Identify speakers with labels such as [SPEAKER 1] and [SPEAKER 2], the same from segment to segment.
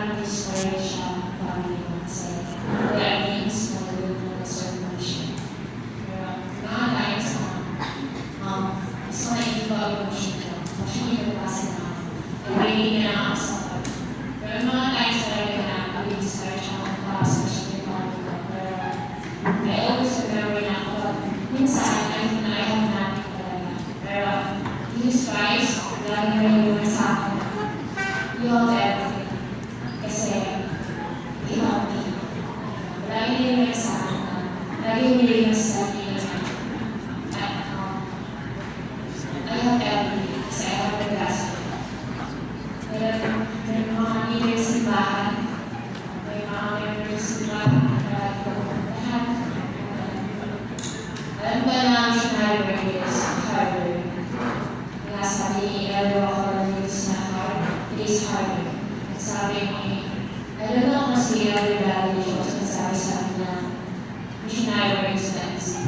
[SPEAKER 1] nakaka-discourage siya ang family ko kasi kaya means na doon na nag-serve mo siya. Pero mga times na gusto na i-involve mo siya. Actually, nagpasa na ako. Nag-ready na ako sa pag. Pero mga times talaga na nakaka-discourage ako ang pasok siya yung family ko. Pero I always remember na ako minsan I have nothing talaga. Pero Jesus Christ, lagi na yung sa akin. You hold everything. Kasi, you help me. Lagi na yung sa akin. Lagi yung nilagay sa akin. I have everything. Kasi I have the gospel. May mga leaders sa bahay. May mga members sa bahay. Lahat. Alam ko na ang scenario is harder. Kaya sabi ni Elro Cornelius na it is harder. Sabi ni, I don't know kung si Elro Dalio sabi sa akin na missionary work is not easy.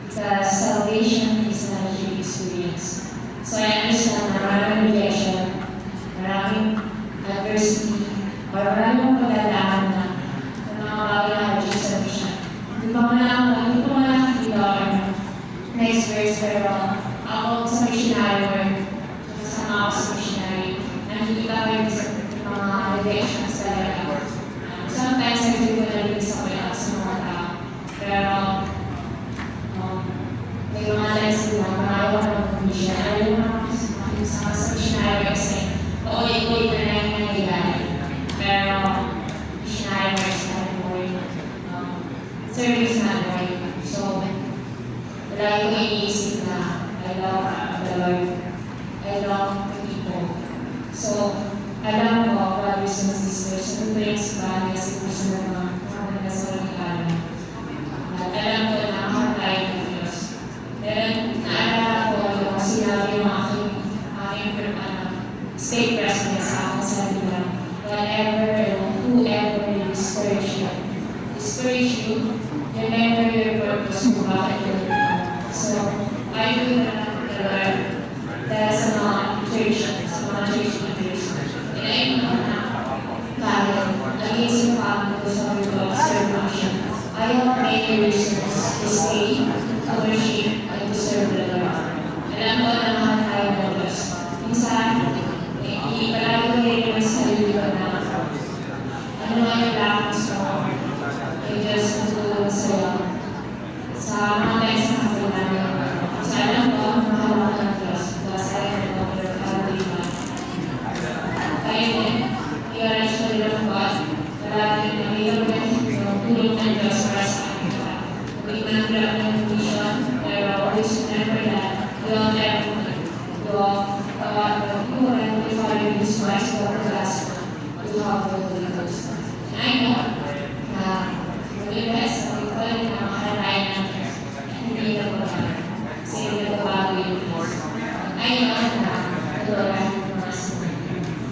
[SPEAKER 1] Because salvation is not a true experience. So I understand na maraming rejection, maraming adversity, or maraming pagdadaan na mga bagay na hardship sa mission. Hindi ko next verse, pero ako sa missionary work, kasama ako sa missionary, nakikita ko yung mga rejections talaga. Sometimes, hindi ko nalilis ako yung sa mga tao. Pero, may mga times na ayaw ko mag-mission. Ayaw ko makisama sa missionary work kasi paulit-ulit na lang yung nangyayari. Pero, missionary work is not boring. Service not boring. So, lagi ko iniisip na I love the Lord. I love the people. So, alam ko, brothers and sisters, ito yung sabagay kasi gusto na mga nagkasalikala. At alam ko na ang tayo ng Diyos. Then, naalala ko yung sinabi ng aking state president sa akin sa nila, whatever and whoever will discourage you, remember your purpose kung bakit you're here. So, I do the Lord dahil sa mga church leaders. And I know na kaya, against yung family ko sa observation. I have many reasons to stay, to worship, and to serve the Lord. Alam ko na mahal tayo ng Diyos. Minsan, palagi ko rin yung sarili ko na ano nga yung lakas mo, ay Diyos na tulong sa'yo. Sa mga times na kapag sa alam ko, mahal ako ng Diyos. Kasi ayaw ko ng Pag-iwan. Kaya din, i-arrange ko rin ang God. Palagi na mayroon yung tulong ng Diyos para sa akin. Hindi man grab ng mission, pero always remember that we all have you follow this wise of the gospel, you have the Holy Ghost. And I know na the best of the God na makarayan ng Diyos. Hindi na po na kasi nagbabago yung Diyos. I know na tulungan yung mga sunod.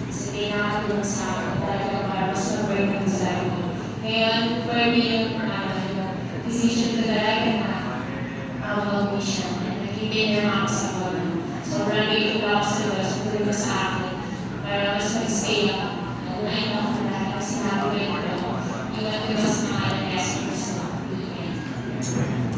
[SPEAKER 1] Kasi hindi nakatulong sa akin talaga para mas mag-work yung sarili ko. Ngayon, for me yung decision ko talaga na mag-mission. Nag-ibigay ako sa God. Sobrang grateful ako sa Diyos, tulong sa akin para mas mag-stay